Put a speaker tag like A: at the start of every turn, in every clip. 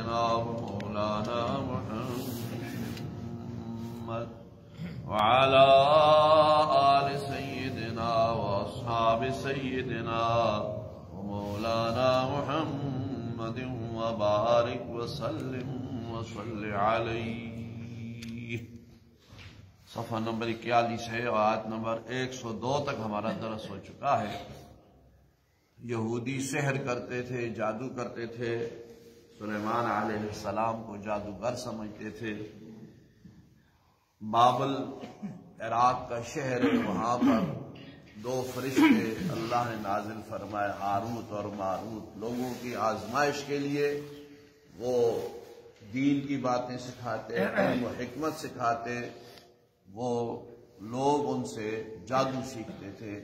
A: سيدنا ومولانا محمد وعلى آل سيدنا وأصحاب سيدنا ومولانا محمد وبارك وسلم وصل عليه۔ صفحہ نمبر 41 ہے اور آیت نمبر 102 تک ہمارا درس ہو چکا ہے۔ یہودی سحر کرتے تھے، جادو کرتے تھے، سلیمان علیہ السلام کو جادوگر سمجھتے تھے۔ بابل عراق کا شہر ہے، وہاں پر 2 فرشتے اللہ نے نازل فرمائے، ہاروت اور ماروت، لوگوں کی آزمائش کے لیے۔ وہ دین کی باتیں سکھاتے، علم و حکمت سکھاتے، وہ لوگ ان سے جادو سیکھتے تھے۔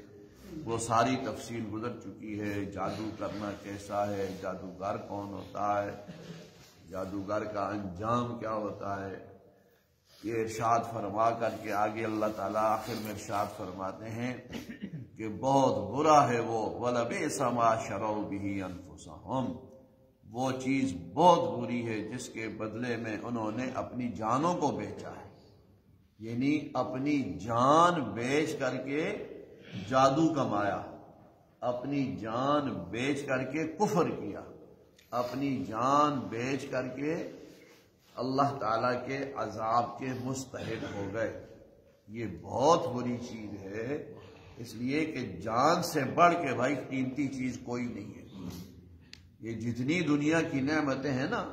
A: وہ ساری تفصیل گزر چکی ہے، جادو کرنا کیسا ہے، جادوگر کون ہوتا ہے، جادوگر کا انجام کیا ہوتا ہے، یہ ارشاد فرما کر کے آگے اللہ تعالیٰ آخر میں ارشاد فرماتے ہیں کہ بہت برا ہے وہ وَلَبِئْسَ مَا شَرَوْا بِهِ أَنفُسَهُمْ، وہ چیز بہت بری ہے جس کے بدلے میں انہوں نے اپنی جانوں کو بیچا ہے، یعنی اپنی جان بیچ کر کے جادو کمایا، اپنی جان بیچ کر کے کفر کیا، اپنی جان بیچ کر کے اللہ تعالیٰ کے عذاب کے مستحق ہو گئے۔ یہ بہت بری چیز ہے، اس لیے کہ جان سے بڑھ کے بھائی قیمتی چیز کوئی نہیں ہے۔ یہ جتنی دنیا کی نعمتیں ہیں نا،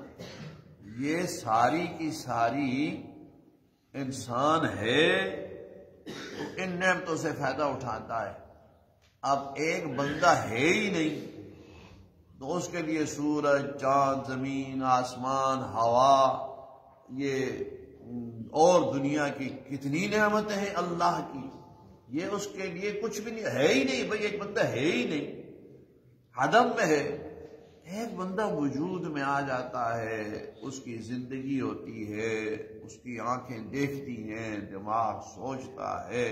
A: یہ ساری کی ساری انسان ہے تو ان نعمتوں سے فائدہ اٹھاتا ہے۔ اب ایک بندہ ہے ہی نہیں تو اس کے لیے سورج، چاند، زمین، آسمان، ہوا، یہ اور دنیا کی کتنی نعمتیں ہیں اللہ کی، یہ اس کے لیے کچھ بھی نہیں ہے ہی نہیں۔ بھائی ایک بندہ ہے ہی نہیں، عدم میں ہے، ایک بندہ وجود میں آ جاتا ہے، اس کی زندگی ہوتی ہے، اس کی آنکھیں دیکھتی ہیں، دماغ سوچتا ہے،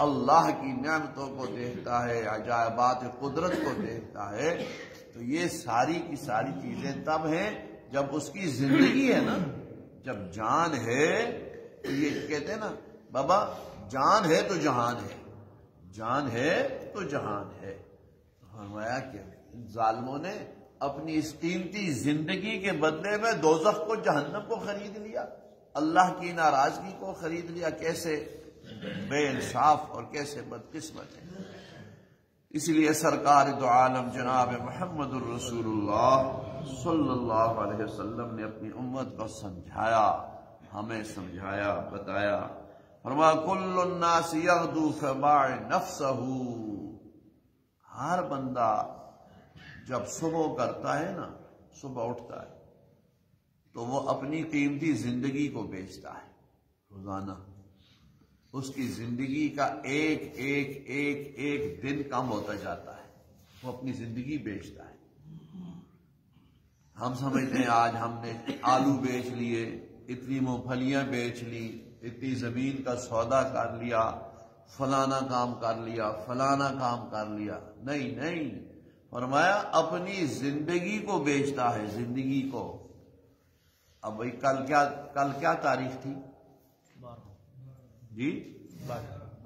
A: اللہ کی نعمتوں کو دیکھتا ہے، عجائبات قدرت کو دیکھتا ہے، تو یہ ساری کی ساری چیزیں تب ہیں جب اس کی زندگی ہے نا، جب جان ہے۔ تو یہ کہتے ہیں نا بابا جان ہے تو جہان ہے، جان ہے تو جہان ہے۔ فرمایا کہ ظالموں نے اپنی اس قیمتی زندگی کے بدلے میں دوزخ کو، جہنم کو خرید لیا، اللہ کی ناراضگی کو خرید لیا۔ کیسے بے انصاف اور کیسے بدقسمت ہے۔ اس لیے سرکار دو عالم جناب محمد الرسول اللہ صلی اللہ علیہ وسلم نے اپنی امت کو سمجھایا، ہمیں سمجھایا، بتایا۔ فرمایا کل الناس یغدو فباع نفسہ، ہر بندہ جب صبح کرتا ہے نا، صبح اٹھتا ہے تو وہ اپنی قیمتی زندگی کو بیچتا ہے۔ روزانہ اس کی زندگی کا ایک ایک ایک ایک دن کم ہوتا جاتا ہے، وہ اپنی زندگی بیچتا ہے۔ ہم سمجھتے ہیں آج ہم نے آلو بیچ لیے، اتنی مونگ پھلیاں بیچ لی، اتنی زمین کا سودا کر لیا، فلانا کام کر لیا، فلانا کام کر لیا۔ نہیں نہیں، فرمایا اپنی زندگی کو بیچتا ہے، زندگی کو۔ اب بھائی کل کیا تاریخ تھی جی؟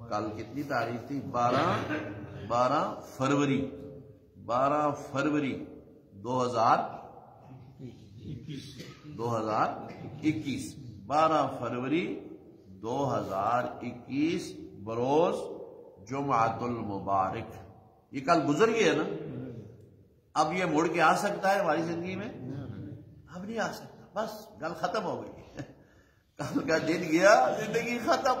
A: کل کتنی تاریخ تھی؟ 12 فروری 2021 12 فروری 2021 بروز جمعۃ المبارک۔ یہ کل گزر گیا نا، اب یہ مڑ کے آ سکتا ہے ہماری زندگی میں؟ اب نہیں آ سکتا، بس گل ختم ہو گئی۔ کل کا دن گیا، زندگی ختم۔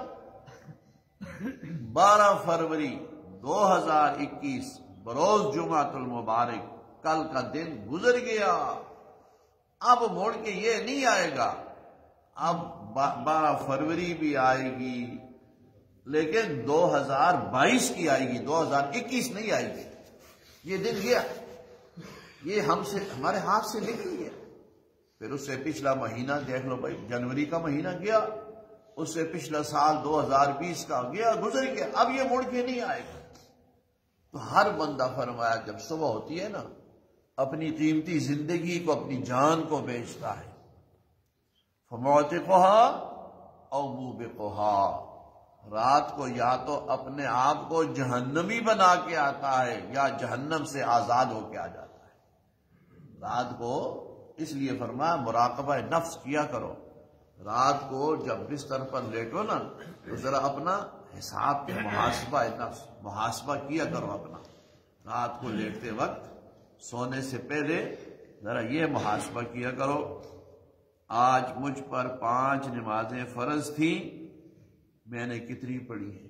A: 12 فروری 2021 بروز جمعۃ المبارک، کل کا دن گزر گیا، اب موڑ کے یہ نہیں آئے گا۔ اب 12 فروری بھی آئے گی لیکن 2022 کی آئے گی، 2021 نہیں آئے گی۔ یہ دن گیا، یہ ہمارے ہاتھ سے نکل گیا۔ پھر اس سے پچھلا مہینہ دیکھ لو بھائی، جنوری کا مہینہ گیا، اس سے پچھلا سال 2020 کا گیا، گزر گیا، اب یہ مڑ کے نہیں آئے گا۔ تو ہر بندہ فرمایا جب صبح ہوتی ہے نا اپنی قیمتی زندگی کو، اپنی جان کو بیچتا ہے، فَمُعْتِقُهَا أَوْ مُوبِقُهَا، رات کو یا تو اپنے آپ کو جہنمی بنا کے آتا ہے یا جہنم سے آزاد ہو کے آ جاتا ہے۔ رات کو اس لیے فرمایا مراقبہ نفس کیا کرو، رات کو جب بستر پر لیٹو نا تو ذرا اپنا حساب کے محاسبہ نفس محاسبہ کیا کرو اپنا، رات کو لیٹتے وقت سونے سے پہلے ذرا یہ محاسبہ کیا کرو، آج مجھ پر 5 نمازیں فرض تھیں، میں نے کتنی پڑھی ہیں؟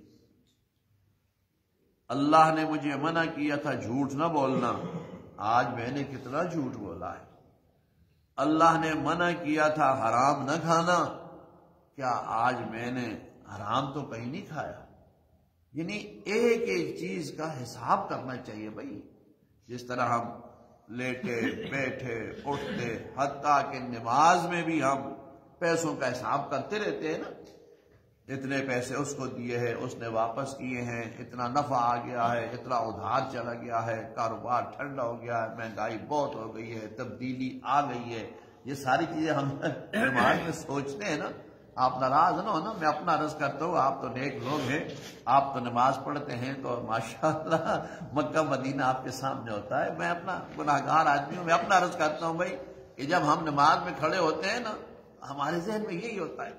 A: اللہ نے مجھے منع کیا تھا جھوٹ نہ بولنا، آج میں نے کتنا جھوٹ بولا ہے؟ اللہ نے منع کیا تھا حرام نہ کھانا، کیا آج میں نے حرام تو کہیں نہیں کھایا؟ یعنی ایک ایک چیز کا حساب کرنا چاہیے بھائی۔ جس طرح ہم لیٹے بیٹھے اٹھتے، حتیٰ کہ نماز میں بھی ہم پیسوں کا حساب کرتے رہتے ہیں نا، اتنے پیسے اس کو دیے ہیں، اس نے واپس کیے ہیں، اتنا نفع آ گیا ہے، اتنا ادھار چلا گیا ہے، کاروبار ٹھنڈا ہو گیا ہے، مہنگائی بہت ہو گئی ہے، تبدیلی آ گئی ہے، یہ ساری چیزیں ہم نماز میں سوچتے ہیں نا۔ آپ ناراض نہ ہونا، میں اپنا عرض کرتا ہوں، آپ تو نیک لوگ ہیں، آپ تو نماز پڑھتے ہیں تو ماشاءاللہ مکہ مدینہ آپ کے سامنے ہوتا ہے، میں اپنا گناہگار آدمی ہوں، میں اپنا عرض کرتا ہوں بھائی کہ جب ہم نماز میں کھڑے ہوتے ہیں نا ہمارے ذہن میں یہی ہوتا ہے،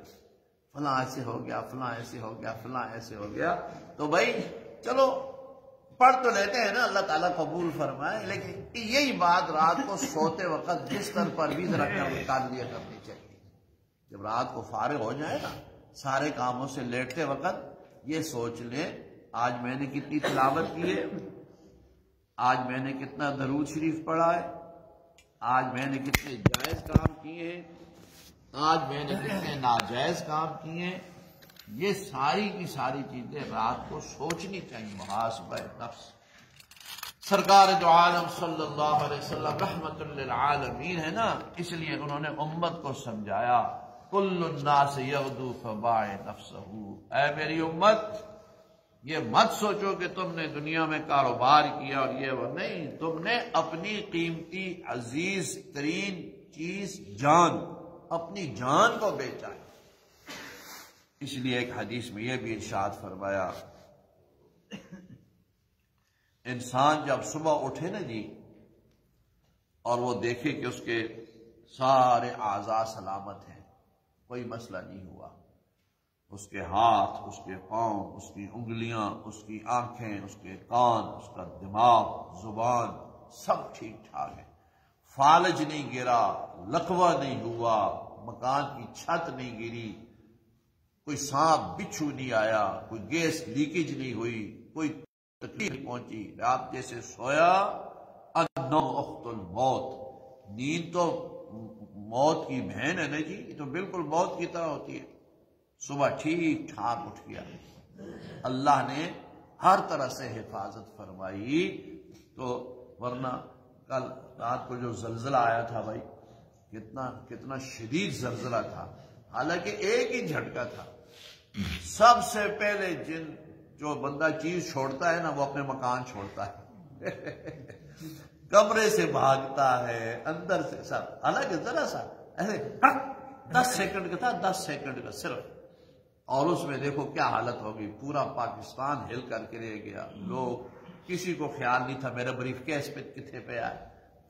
A: فلاں ایسے ہو گیا، فلاں ایسے ہو گیا، فلاں ایسے ہو گیا، تو بھائی چلو پڑھ تو لیتے ہیں نا، اللہ تعالیٰ قبول فرمائے، لیکن یہی بات رات کو سوتے وقت بستر پر بھی ذرا کر لیا کرنی چاہیے۔ جب رات کو فارغ ہو جائے نا سارے کاموں سے لیٹتے وقت یہ سوچ لیں آج میں نے کتنی تلاوت کی ہے، آج میں نے کتنا درود شریف پڑھا ہے، آج میں نے کتنے جائز کام کیے ہیں، آج میں نے کتنے ناجائز کام کیے ہیں۔ یہ ساری کی ساری چیزیں رات کو سوچنی چاہیے، محاسبہ نفس۔ سرکار دو عالم صلی اللہ علیہ وسلم رحمت للعالمین ہے نا، اس لیے انہوں نے امت کو سمجھایا، کل الناس یغدو فباع نفسہ، اے میری امت یہ مت سوچو کہ تم نے دنیا میں کاروبار کیا اور یہ وہ نہیں، تم نے اپنی قیمتی عزیز ترین چیز جان، اپنی جان کو بیچا ہے۔ اس لیے ایک حدیث میں یہ بھی ارشاد فرمایا، انسان جب صبح اٹھے نا جی اور وہ دیکھے کہ اس کے سارے اعضاء سلامت ہیں، کوئی مسئلہ نہیں ہوا، اس کے ہاتھ، اس کے پاؤں، اس کی انگلیاں، اس کی آنکھیں، اس کے کان، اس کا دماغ، زبان سب ٹھیک ٹھاک ہے، فالج نہیں گرا، لقوہ نہیں ہوا، مکان کی چھت نہیں گری، کوئی سانپ بچھو نہیں آیا، کوئی گیس لیکیج نہیں ہوئی، کوئی تکلیف پہنچی، رات جیسے سویا، النوم اخت الموت، نیند تو موت کی بہن ہے نا جی، یہ تو بالکل موت کی طرح ہوتی ہے۔ صبح ٹھیک ٹھاک اٹھ گیا، اللہ نے ہر طرح سے حفاظت فرمائی، تو ورنہ کل رات کو جو زلزلہ آیا تھا بھائی، کتنا شدید زلزلہ تھا، حالانکہ ایک ہی جھٹکا تھا۔ سب سے پہلے جو بندہ چیز چھوڑتا ہے نا وہ اپنے مکان چھوڑتا ہے کمرے سے بھاگتا ہے، اندر سے سب، حالانکہ ذرا سا ایسے 10 سیکنڈ کا تھا، 10 سیکنڈ کا صرف، اور اس میں دیکھو کیا حالت ہوگی، پورا پاکستان ہل کر کے رہ گیا، لوگ کسی کو خیال نہیں تھا میرا بریف کیس پہ کتنے پہ آئے،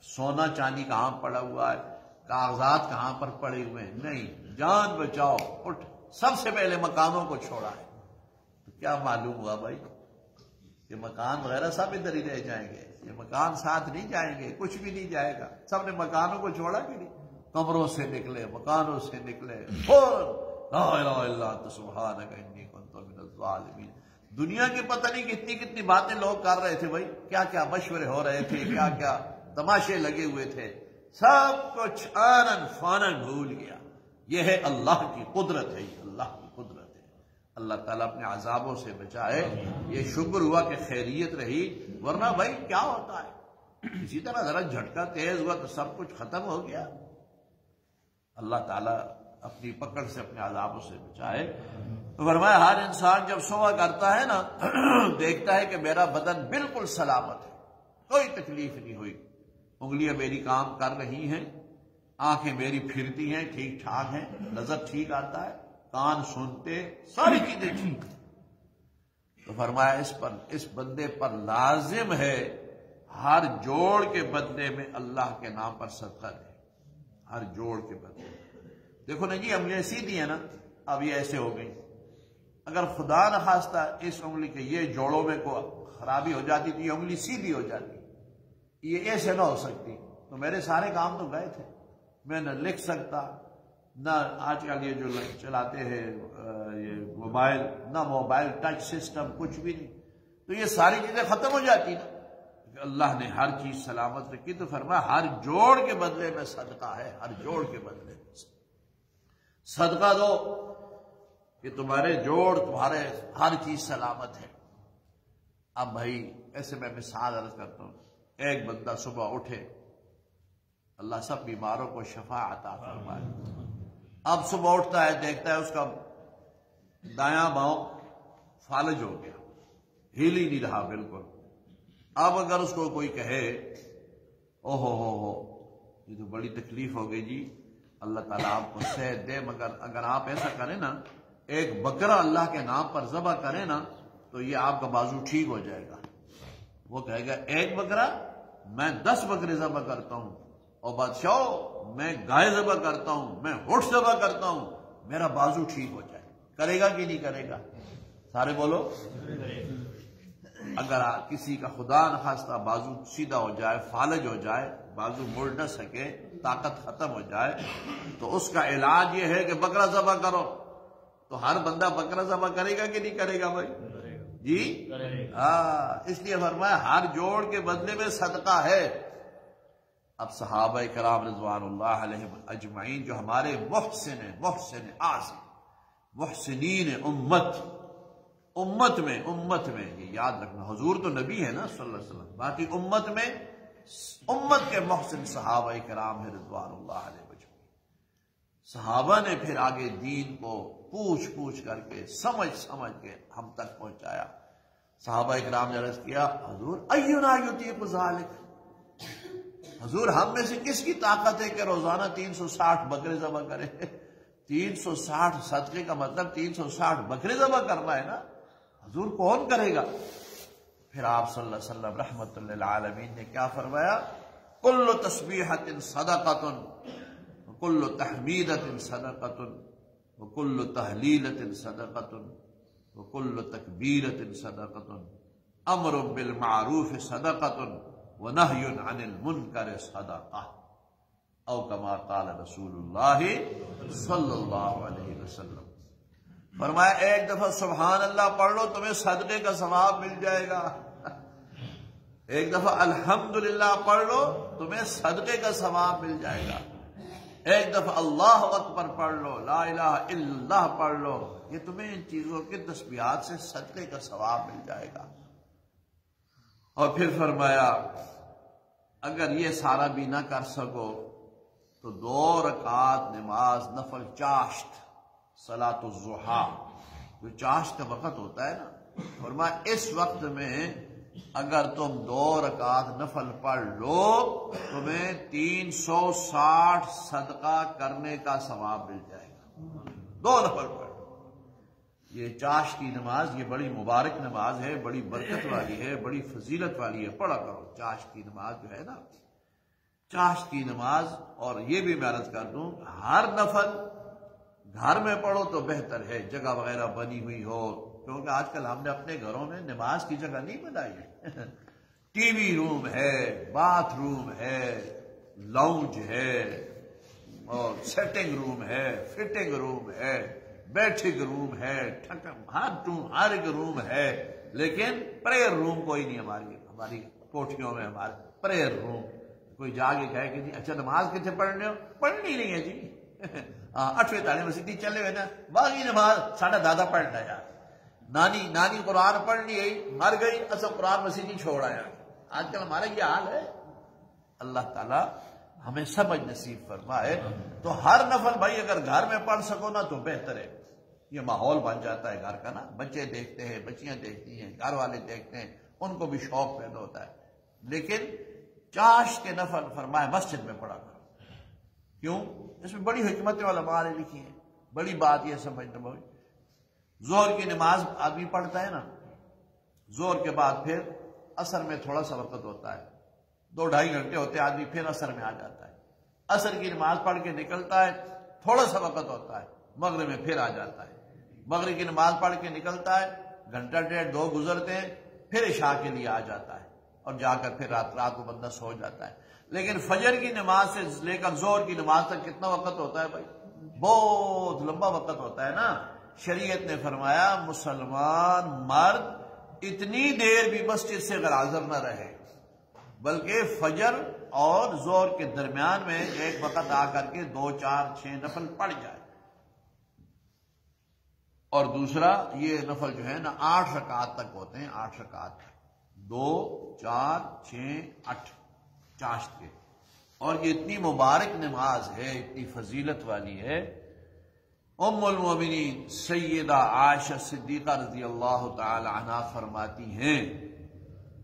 A: سونا چاندی کہاں پڑا ہوا ہے، کاغذات کہاں پر پڑے ہوئے ہیں، نہیں، جان بچاؤ، اٹھ، سب سے پہلے مکانوں کو چھوڑا ہے۔ تو کیا معلوم ہوا بھائی کہ مکان وغیرہ سب ادھر ہی رہ جائیں گے، یہ مکان ساتھ نہیں جائیں گے، کچھ بھی نہیں جائے گا، سب نے مکانوں کو چھوڑا کہ نہیں، کمروں سے نکلے، مکانوں سے نکلے، لا الہ الا انت سبحانک انی کنت من الظالمین۔ دنیا کی پتہ نہیں کتنی باتیں لوگ کر رہے تھے بھائی، کیا کیا مشورے ہو رہے تھے، کیا کیا تماشے لگے ہوئے تھے، سب کچھ آنن فانن بھول گیا۔ یہ ہے اللہ کی قدرت ہے، یہ اللہ کی قدرت ہے، اللہ تعالیٰ اپنے عذابوں سے بچائے۔ یہ شکر ہوا کہ خیریت رہی، ورنہ بھائی کیا ہوتا ہے، اسی طرح ذرا جھٹکا تیز ہوا تو سب کچھ ختم ہو گیا۔ اللہ تعالیٰ اپنی پکڑ سے اپنے عذابوں سے بچائے۔ فرمایا ہر انسان جب صبح کرتا ہے نا دیکھتا ہے کہ میرا بدن بالکل سلامت ہے، کوئی تکلیف نہیں ہوئی، انگلیاں میری کام کر رہی ہیں، آنکھیں میری پھرتی ہیں، ٹھیک ٹھاک ہیں، نظر ٹھیک آتا ہے، کان سنتے، ساری چیزیں ٹھیک ہیں۔ تو فرمایا اس بندے پر لازم ہے ہر جوڑ کے بدلے میں اللہ کے نام پر صدقہ دے، ہر جوڑ کے بدلے۔ دیکھو نا جی، انگلیاں سیدھی ہیں نا، اب یہ ایسے ہو گئی، اگر خدا نخواستہ اس انگلی کے یہ جوڑوں میں کوئی خرابی ہو جاتی تو یہ انگلی سیدھی ہو جاتی، یہ ایسے نہ ہو سکتی، تو میرے سارے کام تو گئے تھے، میں نہ لکھ سکتا، نہ آج کل یہ جو چلاتے ہیں یہ موبائل، نہ موبائل ٹچ سسٹم، کچھ بھی نہیں، تو یہ ساری چیزیں ختم ہو جاتی نا۔ اللہ نے ہر چیز سلامت رکھی، تو فرمایا ہر جوڑ کے بدلے میں صدقہ ہے، ہر جوڑ کے بدلے میں صدقہ دو کہ تمہارے جوڑ، تمہارے ہر چیز سلامت ہے۔ اب بھائی ایسے میں مثال عرض کرتا ہوں، ایک بندہ صبح اٹھے، اللہ سب بیماروں کو شفا عطا فرمائے، اب صبح اٹھتا ہے، دیکھتا ہے اس کا دایاں باؤں فالج ہو گیا، ہل ہی نہیں رہا بالکل۔ اب اگر اس کو کوئی کہے او ہو یہ تو بڑی تکلیف ہو گئی جی، اللہ تعالیٰ آپ کو صحت دے، مگر اگر آپ ایسا کریں نا، ایک بکرا اللہ کے نام پر ذبح کریں نا، تو یہ آپ کا بازو ٹھیک ہو جائے گا۔ وہ کہے گا ایک بکرا، میں 10 بکرے ذبح کرتا ہوں، اور بادشاہ میں گائے ذبح کرتا ہوں، میں اونٹ ذبح کرتا ہوں، میرا بازو ٹھیک ہو جائے۔ کرے گا کہ نہیں کرے گا؟ سارے بولو۔ اگر کسی کا خدا نخواستہ بازو سیدھا ہو جائے، فالج ہو جائے، بازو مڑ نہ سکے، طاقت ختم ہو جائے، تو اس کا علاج یہ ہے کہ بکرا ذبح کرو۔ تو ہر بندہ بکرا ذبح کرے گا کہ نہیں کرے گا بھائی؟ جی ہاں، اس لیے فرمایا ہر جوڑ کے بدلے میں صدقہ ہے۔ اب صحابہ کرام رضوان اللہ علیہم اجمعین جو ہمارے محسن اعظم، محسنین امت میں یہ یاد رکھنا، حضور تو نبی ہے نا صلی اللہ علیہ وسلم، باقی امت کے محسن صحابہ کرام ہے رضوان اللہ علیہ وسلم۔ صحابہ نے پھر آگے دین کو پوچھ کر کے سمجھ کے ہم تک پہنچایا۔ صحابہ کرام نے عرض کیا، حضور اینا یطیق ذلک، حضور ہم میں سے کس کی طاقت ہے کہ روزانہ 360 بکرے ذبح کرے؟ 360 صدقے کا مطلب 360 بکرے ذبح کرنا ہے نا، حضور کون کرے گا؟ پھر آپ صلی اللہ علیہ وسلم رحمت للعالمین نے کیا فرمایا؟ کل تسبیحۃ صدقۃ وکل تحمیدۃ صدقۃ وکل تہلیلۃ صدقۃ وکل تکبیرۃ صدقۃ امر بالمعروف صدقۃ ونہی عن المنکر صدقہ، او کما قال رسول اللہ صلی اللہ علیہ وسلم۔ فرمایا ایک دفعہ سبحان اللہ پڑھ لو، تمہیں صدقے کا ثواب مل جائے گا۔ ایک دفعہ الحمدللہ پڑھ لو، تمہیں صدقے کا ثواب مل جائے گا۔ ایک دفعہ اللہ اکبر پڑھ لو، لا الہ الا اللہ پڑھ لو، یہ تمہیں ان چیزوں کے تسبیحات سے صدقے کا ثواب مل جائے گا۔ اور پھر فرمایا اگر یہ سارا بھی نہ کر سکو تو 2 رکعات نماز نفل چاشت، صلاۃ الضحیٰ، جو چاشت کا وقت ہوتا ہے نا، فرمایا اس وقت میں اگر تم 2 رکعات نفل پڑھ لو، تمہیں 360 صدقہ کرنے کا ثواب مل جائے گا۔ 2 نفل پڑھ لو۔ یہ چاشت کی نماز یہ بڑی مبارک نماز ہے، بڑی برکت والی ہے، بڑی فضیلت والی ہے، پڑھا کرو چاشت کی نماز جو ہے نا، چاشت کی نماز۔ اور یہ بھی میں عرض کر دوں، ہر نفل گھر میں پڑھو تو بہتر ہے، جگہ وغیرہ بنی ہوئی ہو، کیونکہ آج کل ہم نے اپنے گھروں میں نماز کی جگہ نہیں بنائی ہے۔ ٹی وی روم ہے، باتھ روم ہے، لاؤنج ہے، اور سیٹنگ روم ہے، فٹنگ روم ہے، بیٹھک روم ہے، ہر ایک روم ہے، لیکن پریئر روم کوئی نہیں ہماری کوٹھیوں میں۔ ہمارے پریئر روم کوئی جا کے کہے کہ جی اچھا نماز کتنے پڑھنے ہو؟ پڑھنی نہیں ہے جی، 8ویں تعلیم مسیحی چلے ہوئے نا، باقی نماز ساڑھا دادا پڑھنا ہے یار، نانی قرآن پڑھ لی گئی، مر گئی، اصل قرآن مسیحی چھوڑا یار۔ آج کل ہمارا یہ حال ہے۔ اللہ تعالیٰ ہمیں سمجھ نصیب فرمائے۔ تو ہر نفل بھائی اگر گھر میں پڑھ سکو نا تو بہتر ہے، یہ ماحول بن جاتا ہے گھر کا نا، بچے دیکھتے ہیں، بچیاں دیکھتی ہیں، گھر والے دیکھتے ہیں، ان کو بھی شوق پیدا ہوتا ہے۔ لیکن چاشت کے نفل فرمایا مسجد میں پڑھا کرو۔ کیوں؟ اس میں بڑی حکمت علماء نے لکھی ہیں، بڑی بات یہ سمجھنا بھائی، ظہر کی نماز آدمی پڑھتا ہے نا، ظہر کے بعد پھر عصر میں تھوڑا سا وقت ہوتا ہے، 2-2.5 گھنٹے ہوتے ہیں، آدمی پھر عصر میں آ جاتا ہے، عصر کی نماز پڑھ کے نکلتا ہے، تھوڑا سا وقت ہوتا ہے، مغرب میں پھر آ جاتا ہے، مغرب کی نماز پڑھ کے نکلتا ہے، 1-1.5-2 گزرتے ہیں، پھر عشاء کے لیے آ جاتا ہے، اور جا کر پھر رات کو بندہ سو جاتا ہے۔ لیکن فجر کی نماز سے لے کر ظہر کی نماز تک کتنا وقت ہوتا ہے بھائی؟ بہت لمبا وقت ہوتا ہے نا۔ شریعت نے فرمایا مسلمان مرد اتنی دیر بھی مسجد سے اگر حاضر نہ رہے، بلکہ فجر اور ظہر کے درمیان میں ایک وقت آ کر کے 2 4 6 نفل پڑھ جائے، اور دوسرا یہ نفل جو ہے نا 8 رکعات تک ہوتے ہیں، 8 رکعات، 2 4 6 8 چاشت کے، اور یہ اتنی مبارک نماز ہے، اتنی فضیلت والی ہے۔ ام المومنین سیدہ عائشہ صدیقہ رضی اللہ تعالی عنہا فرماتی ہیں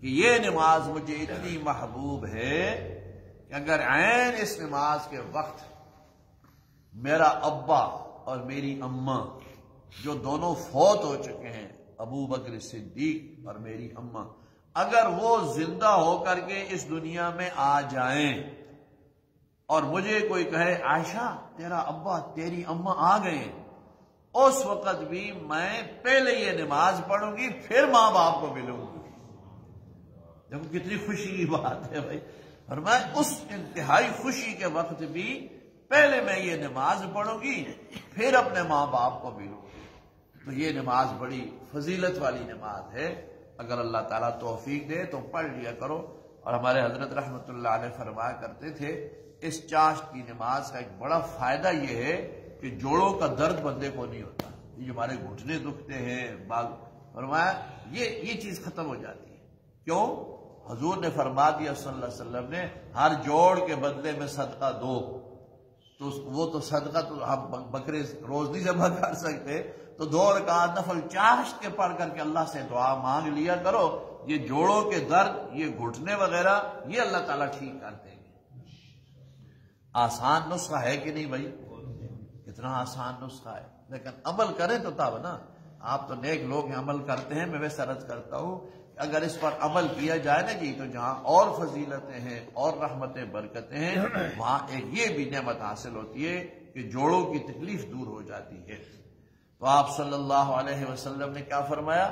A: کہ یہ نماز مجھے اتنی محبوب ہے کہ اگر عین اس نماز کے وقت میرا ابا اور میری اماں جو دونوں فوت ہو چکے ہیں، ابو بکر صدیق اور میری اماں، اگر وہ زندہ ہو کر کے اس دنیا میں آ جائیں اور مجھے کوئی کہے عائشہ تیرا ابا تیری اماں آ گئے، اس وقت بھی میں پہلے یہ نماز پڑھوں گی، پھر ماں باپ کو ملوں گی۔ دیکھو کتنی خوشی کی بات ہے بھائی، اور میں اس انتہائی خوشی کے وقت بھی پہلے میں یہ نماز پڑھوں گی، پھر اپنے ماں باپ کو ملوں گی۔ تو یہ نماز بڑی فضیلت والی نماز ہے، اگر اللہ تعالیٰ توفیق دے تو پڑھ لیا کرو۔ اور ہمارے حضرت رحمۃ اللہ علیہ فرمایا کرتے تھے اس چاشت کی نماز کا ایک بڑا فائدہ یہ ہے کہ جوڑوں کا درد بندے کو نہیں ہوتا، یہ جو ہمارے گھٹنے دکھتے ہیں فرمایا یہ چیز ختم ہو جاتی ہے۔ کیوں؟ حضور نے فرما دیا صلی اللہ علیہ وسلم نے ہر جوڑ کے بدلے میں صدقہ دو، تو وہ تو صدقہ تو ہم بکرے روز نہیں جمع کر سکتے، تو 2 رکعت نفل چاشت کے پڑھ کر کے اللہ سے دعا مانگ لیا کرو، یہ جوڑوں کے درد، یہ گھٹنے وغیرہ، یہ اللہ تعالیٰ ٹھیک کر دیں گے۔ آسان نسخہ ہے کہ نہیں بھائی؟ اتنا آسان نسخہ ہے، لیکن عمل کریں تو تب نا۔ آپ تو نیک لوگ ہیں، عمل کرتے ہیں، میں ویسے عرض کرتا ہوں کہ اگر اس پر عمل کیا جائے نا جی، تو جہاں اور فضیلتیں ہیں اور رحمتیں برکتیں ہیں، وہاں ایک یہ بھی نعمت حاصل ہوتی ہے کہ جوڑوں کی تکلیف دور ہو جاتی ہے۔ تو آپ صلی اللہ علیہ وسلم نے کیا فرمایا؟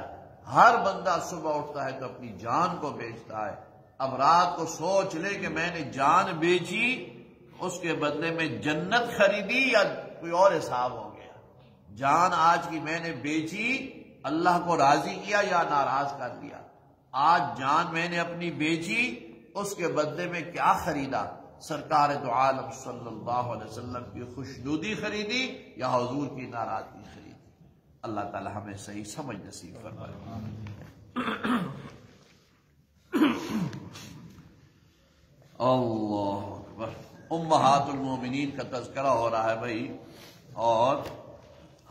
A: ہر بندہ صبح اٹھتا ہے تو اپنی جان کو بیچتا ہے، اب رات کو سوچ لے کہ میں نے جان بیچی، اس کے بدلے میں جنت خریدی یا کوئی اور حساب ہو گیا۔ جان آج کی میں نے بیچی، اللہ کو راضی کیا یا ناراض کر دیا؟ آج جان میں نے اپنی بیچی، اس کے بدلے میں کیا خریدا؟ سرکار دو عالم صلی اللہ علیہ وسلم کی خوشنودی خریدی یا حضور کی ناراضگی خریدی؟ اللہ تعالی ہمیں صحیح سمجھ نصیب فرمائے۔ اللہ اکبر۔ امہات المومنین کا تذکرہ ہو رہا ہے بھائی، اور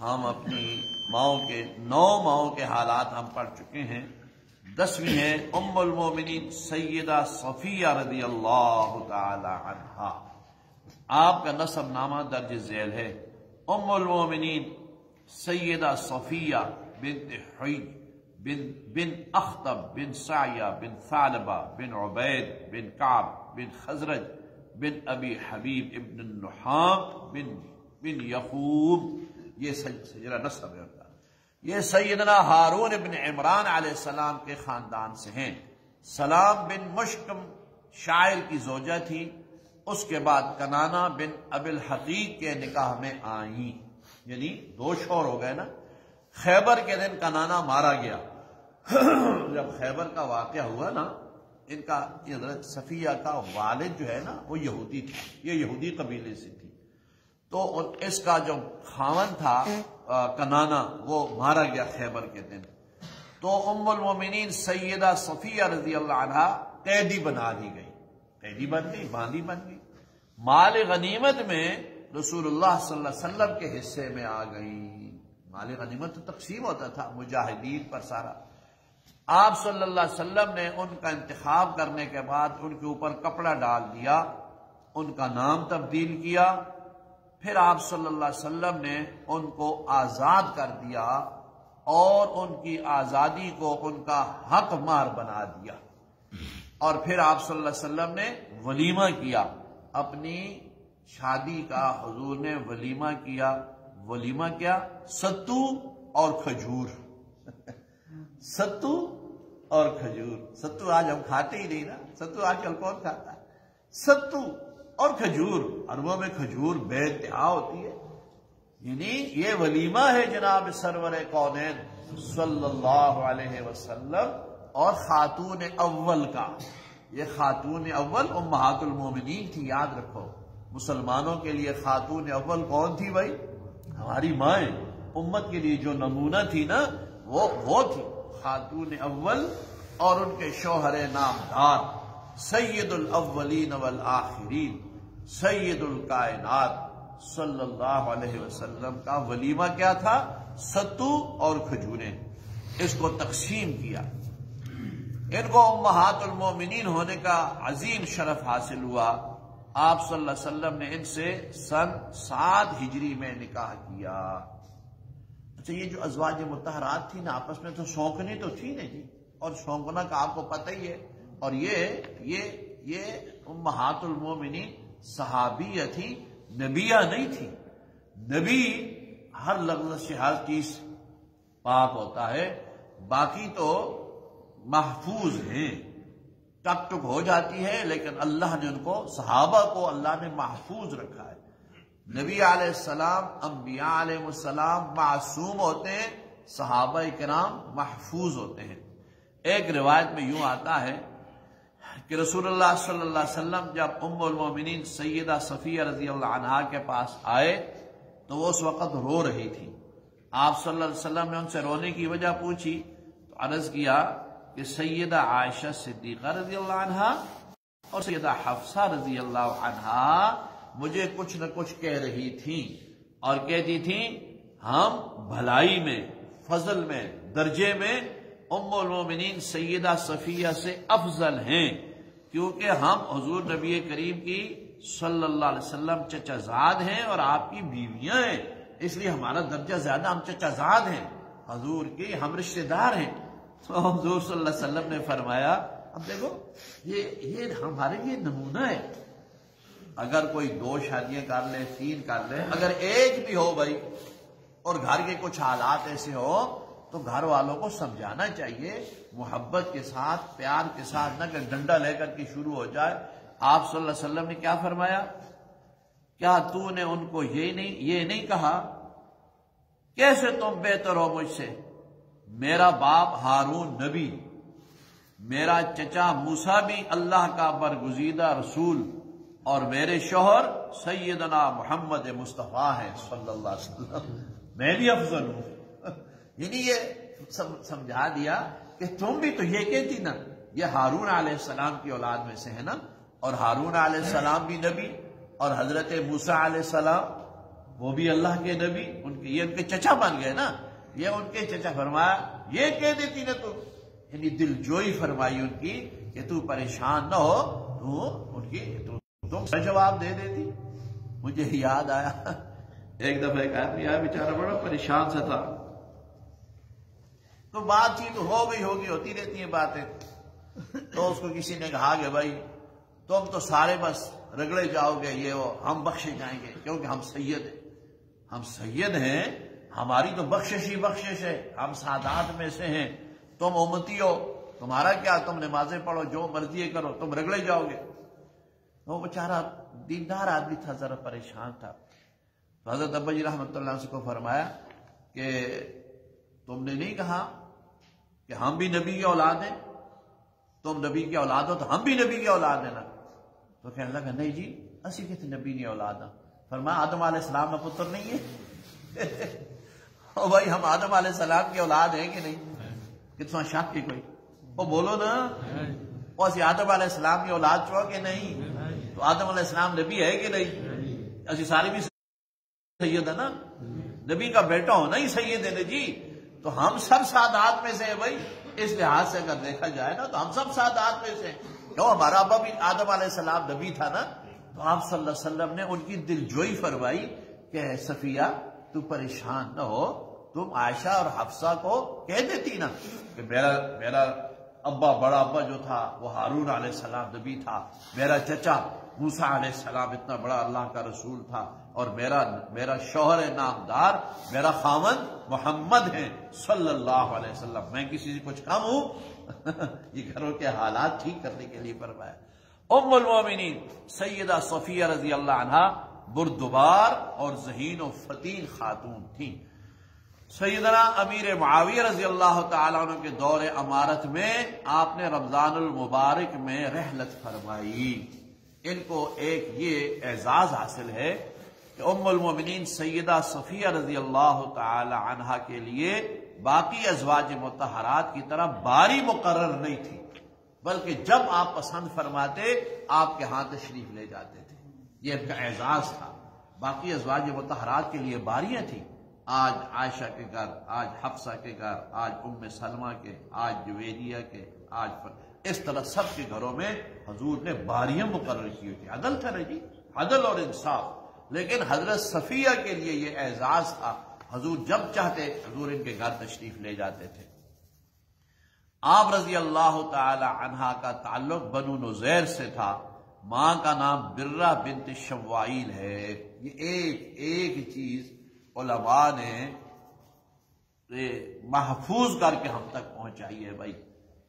A: ہم اپنی ماؤں کے 9 ماؤں کے حالات ہم پڑھ چکے ہیں۔ 10ویں ہے ام المومنین سیدہ صفیہ رضی اللہ تعالی عنہا، آپ کا نسب نامہ درج ذیل ہے۔ ام المومنین سیدہ صفیہ بنت حی بن اخطب بن سعیہ بن ثعلبہ بن عبید بن کعب بن خزرج بن ابی حبیب ابن النحام بن یعقوب، یہ سجرہ نسب ہے۔ یہ سیدنا ہارون ابن عمران علیہ السلام کے خاندان سے ہیں۔ سلام بن مشکم شاعر کی زوجہ تھی، اس کے بعد کنانہ بن ابی الحقیق کے نکاح میں آئیں، یعنی 2 شوہر ہو گئے نا۔ خیبر کے دن کنانہ مارا گیا۔ جب خیبر کا واقعہ ہوا نا، ان کا حضرت صفیہ کا والد جو ہے نا وہ یہودی تھا، یہ یہودی قبیلے سے تھی، تو اس کا جو خاوند تھا کنانہ وہ مارا گیا خیبر کے دن۔ تو ام المومنین سیدہ صفیہ رضی اللہ عنہا قیدی بنا دی گئی، قیدی بن گئی، باندی بن گئی، مال غنیمت میں رسول اللہ صلی اللہ علیہ وسلم کے حصے میں آ گئی۔ مال غنیمت تو تقسیم ہوتا تھا مجاہدین پر سارا، آپ صلی اللہ علیہ وسلم نے ان کا انتخاب کرنے کے بعد ان کے اوپر کپڑا ڈال دیا، ان کا نام تبدیل کیا، پھر آپ صلی اللہ علیہ وسلم نے ان کو آزاد کر دیا اور ان کی آزادی کو ان کا حق مار بنا دیا، اور پھر آپ صلی اللہ علیہ وسلم نے ولیمہ کیا، اپنی شادی کا حضور نے ولیمہ کیا۔ ولیمہ کیا؟ ستو اور کھجور ستو اور کھجور۔ ستو آج ہم کھاتے ہی نہیں نا، ستو آج کل کون کھاتا ہے؟ ستو اور کھجور، عربوں میں کھجور بے انتہا ہوتی ہے، یعنی یہ ولیمہ ہے جناب سرور کونین صلی اللہ علیہ وسلم اور خاتون اول کا۔ یہ خاتون اول امہات المومنین تھی، یاد رکھو، مسلمانوں کے لیے خاتون اول کون تھی بھائی؟ ہماری مائیں، امت کے لیے جو نمونہ تھی نا وہ تھی خاتون اول، اور ان کے شوہر نامدار سید الاولین والآخرین سید الکائنات صلی اللہ علیہ وسلم کا ولیمہ کیا تھا؟ ستو اور کھجوریں۔ اس کو تقسیم کیا، ان کو امہات المومنین ہونے کا عظیم شرف حاصل ہوا۔ آپ صلی اللہ علیہ وسلم نے ان سے سن 7 ہجری میں نکاح کیا۔ اچھا، یہ جو ازواج مطہرات تھی نا، آپس میں تو شونکنے تو تھی نہیں، اور شونکنا کا آپ کو پتہ ہی ہے، اور یہ امہات المومنین صحابیہ تھی، نبیہ نہیں تھی۔ نبی ہر لفظ سے ہر چیز پاک ہوتا ہے، باقی تو محفوظ ہیں، ٹک ٹک ہو جاتی ہے، لیکن اللہ نے ان کو، صحابہ کو اللہ نے محفوظ رکھا ہے۔ نبی علیہ السلام، انبیاء علیہ السلام معصوم ہوتے ہیں، صحابہ کرام محفوظ ہوتے ہیں۔ ایک روایت میں یوں آتا ہے کہ رسول اللہ صلی اللہ علیہ وسلم جب ام المومنین سیدہ صفیہ رضی اللہ عنہا کے پاس آئے تو وہ اس وقت رو رہی تھی۔ آپ صلی اللہ علیہ وسلم نے ان سے رونے کی وجہ پوچھی تو عرض کیا کہ سیدہ عائشہ صدیقہ رضی اللہ عنہا اور سیدہ حفصہ رضی اللہ عنہا مجھے کچھ نہ کچھ کہہ رہی تھیں، اور کہتی تھیں ہم بھلائی میں، فضل میں، درجے میں ام المومنین سیدہ صفیہ سے افضل ہیں، کیونکہ ہم حضور نبی کریم کی صلی اللہ علیہ وسلم چچا زاد ہیں اور آپ کی بیویاں ہیں، اس لیے ہمارا درجہ زیادہ، ہم چچا زاد ہیں، حضور کی ہم رشتہ دار ہیں۔ تو حضور صلی اللہ علیہ وسلم نے فرمایا، اب دیکھو یہ ہمارے لیے نمونہ ہے، اگر کوئی 2 شادیاں کر لے، 3 کر لے، اگر ایک بھی ہو بھائی، اور گھر کے کچھ حالات ایسے ہو تو گھر والوں کو سمجھانا چاہیے، محبت کے ساتھ، پیار کے ساتھ، نہ کہ ڈنڈا لے کر کے شروع ہو جائے۔ آپ صلی اللہ علیہ وسلم نے کیا فرمایا؟ کیا تو نے ان کو یہ نہیں کہا کیسے تم بہتر ہو مجھ سے؟ میرا باپ ہارون نبی، میرا چچا موسیٰ بھی اللہ کا برگزیدہ رسول، اور میرے شوہر سیدنا محمد مصطفیٰ ہیں صلی اللہ علیہ وسلم، میں بھی افضل ہوں۔ یعنی یہ سمجھا دیا کہ تم بھی تو یہ کہتی نا، یہ ہارون علیہ السلام کی اولاد میں سے ہے نا، اور ہارون علیہ السلام بھی نبی، اور حضرت موسیٰ علیہ السلام وہ بھی اللہ کے نبی، یہ ان کے چچا بن گئے نا، یہ ان کے چچا۔ فرمایا یہ کہہ دیتی نا تو، یعنی دل جوئی فرمائی ان کی کہ تو پریشان نہ ہو، تو ان کی تم سے جواب دے دیتی۔ مجھے یاد آیا ایک دفعہ ایک آدمی آیا، بیچارہ بڑا پریشان سا تھا، تو بات چیت ہو گئی ہوتی رہتی ہیں باتیں، تو اس کو کسی نے کہا کہ بھائی تم تو سارے بس رگڑے جاؤ گے، یہ وہ، ہم بخشے جائیں گے کیونکہ ہم سید ہیں، ہم سید ہیں، ہماری تو بخشش ہی بخشش ہے، ہم سادات میں سے ہیں، تم امتی ہو، تمہارا کیا، تم نمازیں پڑھو، جو مرضی کرو، تم رگڑے جاؤ گے۔ وہ بیچارہ دیندار آدمی تھا، ذرا پریشان تھا، تو حضرت ابا جی رحمۃ اللہ علیہ کو فرمایا کہ تم نے نہیں کہا کہ ہم بھی نبی کی اولاد ہیں، تم نبی کی اولاد ہو تو ہم بھی نبی کی اولاد ہیں نا؟ تو کہنے لگا نہیں جی اسی کسی نبی کی اولاد ہیں۔ فرمایا آدم علیہ السلام کا پتر نہیں ہے؟ او بھائی ہم آدم علیہ السلام کی اولاد ہیں کہ نہیں؟ کتنا شک کی کوئی، وہ بولو نا، وہ اسی آدم علیہ السلام کی اولاد چو کہ نہیں؟ تو آدم علیہ السلام نبی ہے کہ نہیں؟ اسی سارے بھی سید ہے نا، نبی کا بیٹا ہونا ہی سید ہے نا جی، تو ہم سب سادات میں سے ہیں بھائی، اس لحاظ سے اگر دیکھا جائے نا تو ہم سب سادات میں سے کیوں، ہمارا ابا بھی آدم علیہ السلام نبی تھا نا، تو آپ صلی اللہ علیہ وسلم نے ان کی دلجوئی فرمائی کہ صفیہ تو پریشان نہ ہو، تم عائشہ اور حفصہ کو کہہ دیتی نا کہ میرا ابا، بڑا ابا جو تھا وہ ہارون علیہ السلام نبی تھا، میرا چچا موسیٰ علیہ السلام اتنا بڑا اللہ کا رسول تھا، اور میرا شوہر نامدار، میرا خاوند محمد ہے صلی اللہ علیہ وسلم، میں کسی سے کچھ کم ہوں؟ یہ گھروں کے حالات ٹھیک کرنے کے لیے فرمایا۔ ام المومنین سیدہ صفیہ رضی اللہ عنہا بردبار اور ذہین و فتین خاتون تھیں۔ سیدنا امیر معاویہ رضی اللہ تعالیٰ عنہ کے دور امارت میں آپ نے رمضان المبارک میں رحلت فرمائی۔ ان کو ایک یہ اعزاز حاصل ہے کہ ام المومنین سیدہ صفیہ رضی اللہ تعالی عنہا کے لیے باقی ازواج مطہرات کی طرح باری مقرر نہیں تھی، بلکہ جب آپ پسند فرماتے آپ کے ہاں تشریف لے جاتے تھے، یہ ان کا اعزاز تھا۔ باقی ازواج مطہرات کے لیے باریاں تھیں، آج عائشہ کے گھر، آج حفصہ کے گھر، آج ام سلمہ کے، آج جویریہ کے، آج اس طرح سب کے گھروں میں حضور نے باریاں مقرر کی ہوئی تھی۔ عدل تھا نا جی، عدل اور انصاف۔ لیکن حضرت صفیہ کے لیے یہ اعزاز تھا، حضور جب چاہتے حضور ان کے گھر تشریف لے جاتے تھے۔ آپ رضی اللہ تعالی عنہا کا تعلق بنو نزیر سے تھا، ماں کا نام برہ بنت شوائل ہے۔ یہ ایک چیز علماء نے محفوظ کر کے ہم تک پہنچائی ہے بھائی۔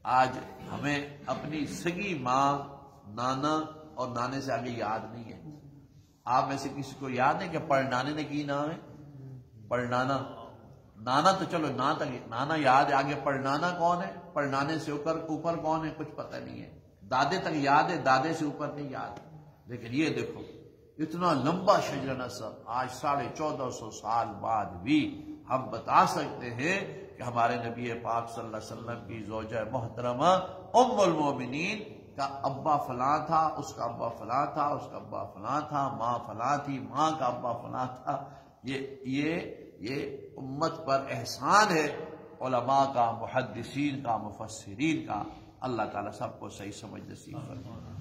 A: آج ہمیں اپنی سگی ماں، نانا اور نانے سے آگے یاد نہیں ہے۔ آپ میں سے کسی کو یاد ہے کہ پڑنانے نے کی نام ہے؟ پڑنانا، نانا تو چلو نانا یاد ہے، آگے پڑنانا کون ہے؟ پڑنانے سے اوپر کون ہے؟ کچھ پتہ نہیں ہے۔ دادے تک یاد ہے، دادے سے اوپر نہیں یاد۔ لیکن یہ دیکھو اتنا لمبا شجر نسب، آج 1450 سال بعد بھی ہم بتا سکتے ہیں کہ ہمارے نبی پاک صلی اللہ علیہ وسلم کی زوجہ محترمہ ام المومنین کا ابا فلاں تھا، اس کا ابا فلاں تھا، اس کا ابا فلاں تھا، ماں فلاں تھی، ماں کا ابا فلاں تھا۔ یہ امت پر احسان ہے علماء کا، محدثین کا، مفسرین کا۔ اللہ تعالیٰ سب کو صحیح سمجھ نصیب فرمائے۔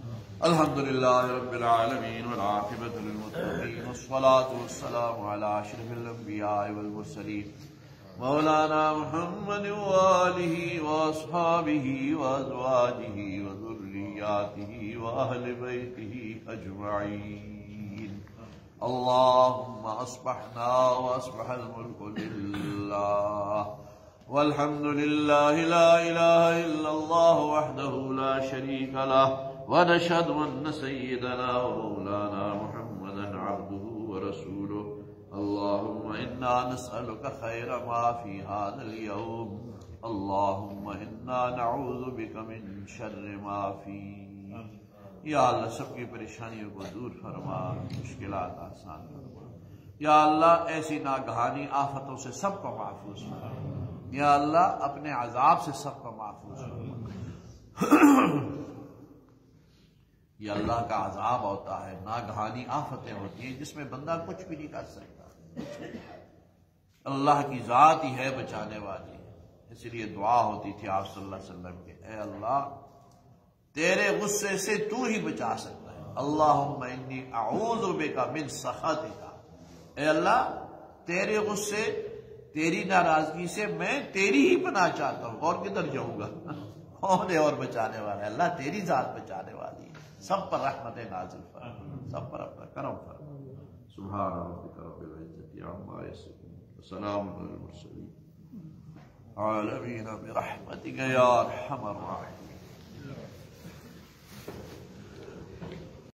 A: الحمدللہ رب العالمین والعاقبۃ للمتقین والصلاۃ والسلام علی اشرف الانبیاء والمرسلین مولانا محمد وآلہ واصحابہ وازواجہ وذریاتہ واہل بیتہ اجمعین۔ اللہم اصبحنا واصبح الملک للہ والحمد للہ لا الہ الا اللہ وحدہ لا شریک لہ ونشهد ان سیدنا ومولانا محمدا عبده ورسوله اللهم انا نسألك خير ما في هذا اليوم اللهم انا نعوذ بك من شر ما فيه۔ یا اللہ سب کی پریشانیوں کو دور فرما، مشکلات آسان فرما۔ یا اللہ ایسی ناگہانی آفتوں سے سب کو محفوظ فرما۔ یا اللہ اپنے عذاب سے سب کو محفوظ فرما۔ یہ اللہ کا عذاب ہوتا ہے، ناگہانی آفتیں ہوتی ہیں جس میں بندہ کچھ بھی نہیں کر سکتا۔ اللہ کی ذات ہی ہے بچانے والی۔ اس لیے دعا ہوتی تھی آپ صلی اللہ علیہ وسلم کے، اے اللہ تیرے غصے سے تو ہی بچا سکتا ہے۔ اللہم انی اعوذ بک من سخطک، اے اللہ تیرے غصے، تیری ناراضگی سے میں تیری ہی پناہ چاہتا ہوں، اور کدھر جاؤں گا؟ کون ہے اور بچانے والا ہے؟ اللہ تیری ذات بچانے والی ہے۔ سب پر رحمت نازل فرما، سب پر اپنا کرم فرما۔ سبحان ربک رب العزت عما یصفون وسلام علی المرسلین عالمین برحمتک یا ارحم الراحمین۔